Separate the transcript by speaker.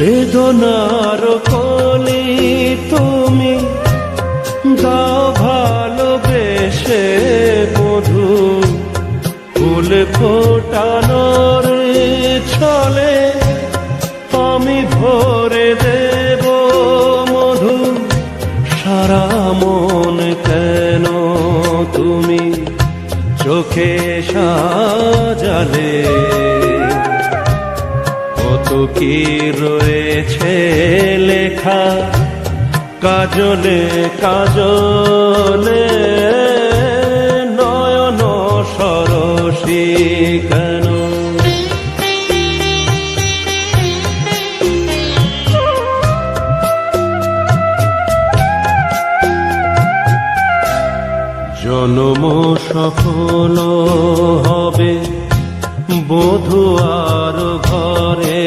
Speaker 1: বেদনার কলি তুমি দাও ভালোবেসে মধু, ফুল ফোটানোর ছলে আমি ভরে দেব মধু। সারা মন কেন তুমি চোখে সাজালে, কত কি রয়েছে লেখা কাজলে কাজলে, নয়ন সরসী কেন। জনম সফল হবে বধূ আর ঘরে,